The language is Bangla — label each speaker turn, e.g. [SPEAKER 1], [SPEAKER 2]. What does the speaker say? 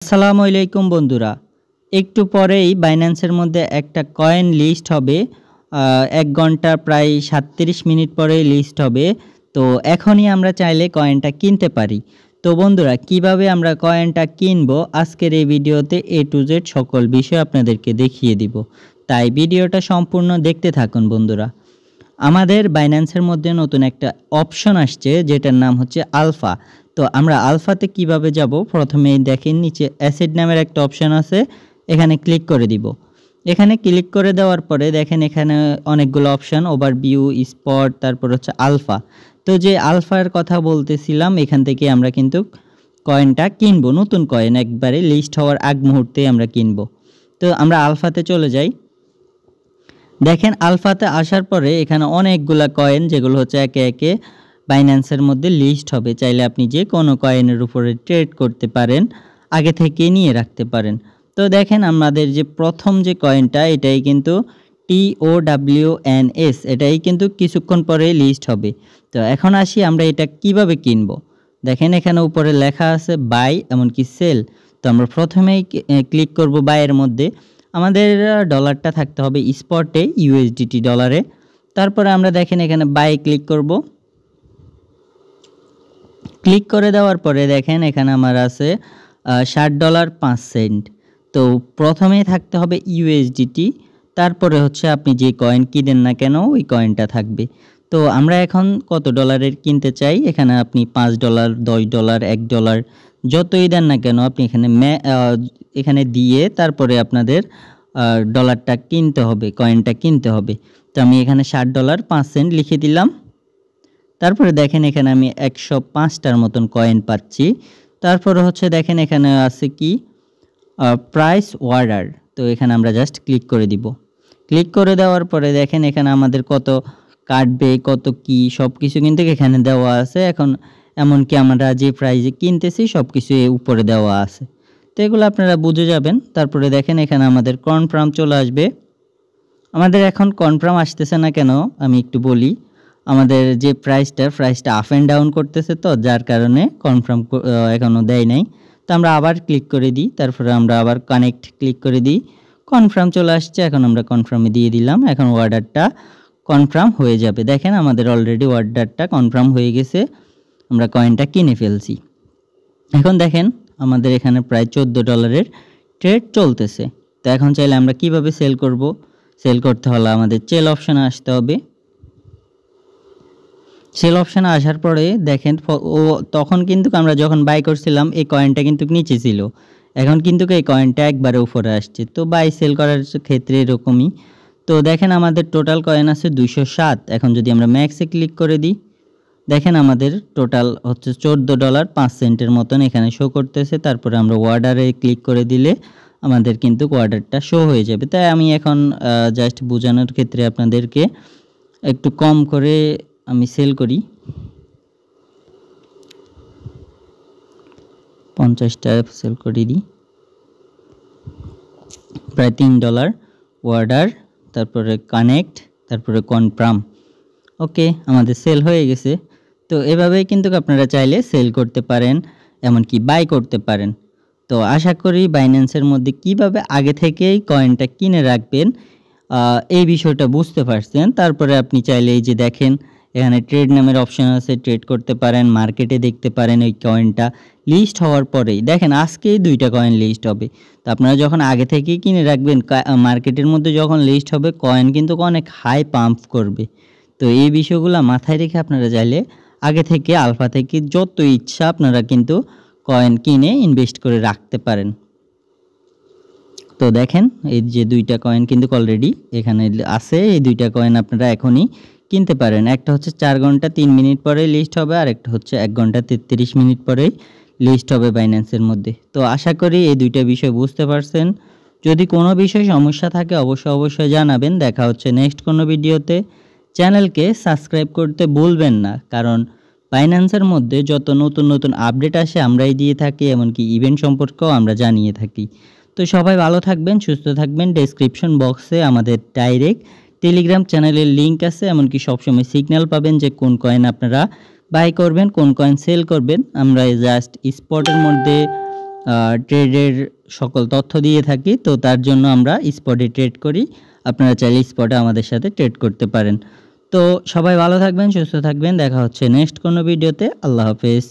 [SPEAKER 1] আসসালামু আলাইকুম বন্ধুরা, একটু পরেই বাইন্যান্সের মধ্যে একটা কয়েন লিস্ট হবে। ১ ঘন্টা প্রায় ৩৭ মিনিট পরেই লিস্ট হবে। তো এখনই আমরা চাইলে কয়েনটা কিনতে পারি। তো বন্ধুরা, কিভাবে আমরা কয়েনটা কিনবো আজকের এই ভিডিওতে A to Z সকল বিষয় আপনাদেরকে দেখিয়ে দিব। তাই ভিডিওটা সম্পূর্ণ দেখতে থাকুন বন্ধুরা। আমাদের বাইন্যান্সের মধ্যে নতুন একটা অপশন আসছে যেটার নাম হচ্ছে আলফা। তো আমরা আলফাতে কিভাবে যাব, প্রথমেই দেখেন নিচে অ্যাসেট নামের একটা অপশন আছে, এখানে ক্লিক করে দিব। এখানে ক্লিক করে দেওয়ার পরে দেখেন এখানে অনেকগুলো অপশন, ওভারভিউ, স্পট, তারপর হচ্ছে আলফা। তো যে আলফার কথা বলতেছিলাম, এখান থেকে আমরা কিন্তু কয়েনটা কিনবো, নতুন কয়েন একবারে লিস্ট হওয়ার আগ মুহূর্তে আমরা কিনবো। তো আমরা আলফাতে চলে যাই। দেখেন আলফাতে আসার পরে এখানে অনেকগুলা কয়েন যেগুলো হচ্ছে একে একে বাইন্যান্সের মধ্যে লিস্ট হবে। চাইলে আপনি যে কোনো কয়েনের উপরে ট্রেড করতে পারেন, আগে থেকে নিয়ে রাখতে পারেন। তো দেখেন আমাদের যে প্রথম যে কয়েনটা, এটাই কিন্তু TOWNS, এটাই কিন্তু কিছুক্ষণ পরে লিস্ট হবে। তো এখন আসি আমরা এটা কিভাবে কিনবো। দেখেন এখানে উপরে লেখা আছে বাই এমনকি সেল। তো আমরা প্রথমেই ক্লিক করব বাইয়ের মধ্যে। আমাদের ডলারটা থাকতে হবে স্পটে, USDT ডলারে। তারপরে আমরা দেখেন এখানে বাই ক্লিক করব। ক্লিক করে দেওয়ার পরে দেখেন এখানে আমার আছে $60.05। তো প্রথমেই থাকতে হবে USDT, তারপরে হচ্ছে আপনি যে কয়েন কিনেন না কেন ওই কয়েনটা থাকবে। তো আমরা এখন কত ডলারের কিনতে চাই, এখানে আপনি $5, $10, $1 যতই দেন না কেন আপনি এখানে দিয়ে তারপরে আপনাদের ডলারটা কিনতে হবে, কয়েনটা কিনতে হবে। তো আমি এখানে $60.05 লিখে দিলাম। তারপরে দেখেন এখানে আমি 105টার মতন কয়েন পাচ্ছি। তারপরে হচ্ছে দেখেন এখানে আছে কি প্রাইস অর্ডার। তো এখানে আমরা জাস্ট ক্লিক করে দিব। ক্লিক করে দেওয়ার পরে দেখেন এখানে আমাদের কত কাটবে, কত কি সব কিছু কিন্তু এখানে দেওয়া আছে। এখন এমনকি আমরা যে প্রাইজে কিনতেছি সব কিছু উপরে দেওয়া আছে। তো এগুলো আপনারা বুঝে যাবেন। তারপরে দেখেন এখানে আমাদের কনফার্ম চলে আসবে। আমাদের এখন কনফার্ম আসতেছে না কেন আমি একটু বলি। আমাদের যে প্রাইসটা আপ অ্যান্ড ডাউন করতেছে, তো যার কারণে কনফার্ম এখনও দেয় নাই। তো আমরা আবার ক্লিক করে দিই, তারপরে আমরা আবার কানেক্ট ক্লিক করে দিই। কনফার্ম চলে আসছে, এখন আমরা কনফার্মে দিয়ে দিলাম। এখন অর্ডারটা কনফার্ম হয়ে যাবে। দেখেন আমাদের অলরেডি অর্ডারটা কনফার্ম হয়ে গেছে, আমরা কয়েনটা কিনে ফেলছি। এখন দেখেন আমাদের এখানে প্রায় $14 ট্রেড চলতেছে। তো এখন চাইলে আমরা কিভাবে সেল করব, সেল করতে হলে আমাদের সেল অপশানে আসতে হবে। সেল অপশানে আসার পরে দেখেন তখন কিন্তু আমরা যখন বাই করছিলাম এই কয়েনটা কিন্তু নিচে ছিল, এখন কিন্তু এই কয়েনটা একবারে উপরে আসছে। তো বাই সেল করার ক্ষেত্রে এরকমই। তো দেখেন আমাদের টোটাল কয়েন আছে 207। এখন যদি আমরা ম্যাক্সে ক্লিক করে দিই, দেখেন আমাদের টোটাল হচ্ছে $14.05 মতন এখানে শো করতেছে। তারপরে আমরা অর্ডারে ক্লিক করে দিলে আমাদের কিন্তু অর্ডারটা শো হয়ে যাবে। তাই আমি এখন জাস্ট বোঝানোর ক্ষেত্রে আপনাদেরকে একটু কম করে আমি সেল করি, 50টা সেল করে দিই, প্রায় $3 অর্ডার, তারপরে কানেক্ট, তারপরে কনফার্ম। ওকে, আমাদের সেল হয়ে গেছে। তো এভাবেই কিন্তু আপনারা চাইলে সেল করতে পারেন, এমনকি বাই করতে পারেন। তো আশা করি বাইন্যান্সের মধ্যে কিভাবে আগে থেকেই কয়েনটা কিনে রাখবেন এই বিষয়টা বুঝতে পারছেন। তারপরে আপনি চাইলে এই যে দেখেন এখানে ট্রেড নামের অপশন আছে, ট্রেড করতে পারেন, মার্কেটে দেখতে পারেন ওই কয়েনটা লিস্ট হওয়ার পরেই। দেখেন আজকেই 2টা কয়েন লিস্ট হবে। তো আপনারা যখন আগে থেকেই কিনে রাখবেন, মার্কেটের মধ্যে যখন লিস্ট হবে কয়েন কিন্তু অনেক হাই পাম্প করবে। তো এই বিষয়গুলো মাথায় রেখে আপনারা চাইলে আগে থেকে আলফা থেকে যত ইচ্ছা আপনারা কিন্তু কয়েন কিনে ইনভেস্ট করে রাখতে পারেন। তো দেখেন এই যে 2টা কয়েন কিন্তু অলরেডি এখানে আছে, এই 2টা কয়েন আপনারা এখনই কিনতে পারেন। একটা হচ্ছে 4 ঘন্টা 3 মিনিট পরে লিস্ট হবে, আর একটা হচ্ছে 1 ঘন্টা 33 মিনিট পরেই লিস্ট হবে বাইন্যান্সের মধ্যে। তো আশা করি এই 2টা বিষয় বুঝতে পারছেন। যদি কোনো বিষয় সমস্যা থাকে অবশ্যই জানাবেন। দেখা হচ্ছে নেক্সট কোনো ভিডিওতে। চ্যানেলকে সাবস্ক্রাইব করতে ভুলবেন না, কারণ বাইন্যান্সের মধ্যে যত নতুন আপডেট আসে আমরাই দিয়ে থাকি, এমনকি ইভেন্ট সম্পর্কেও আমরা জানিয়ে থাকি। তো সবাই ভালো থাকবেন, সুস্থ থাকবেন। ডেসক্রিপশন বক্সে আমাদের ডাইরেক্ট টেলিগ্রাম চ্যানেলের লিঙ্ক আছে, এমনকি সবসময় সিগন্যাল পাবেন যে কোন কয়েন আপনারা বাই করবেন, কোন কয়েন সেল করবেন। আমরা জাস্ট স্পটের মধ্যে ট্রেডের সকল তথ্য দিয়ে থাকি। তো তার জন্য আমরা স্পটে ট্রেড করি। আপনারা চাইলে স্পটে আমাদের সাথে ট্রেড করতে পারেন। তো সবাই ভালো থাকবেন, সুস্থ থাকবেন। দেখা হচ্ছে নেক্সট কোনো ভিডিওতে। আল্লাহ হাফেজ।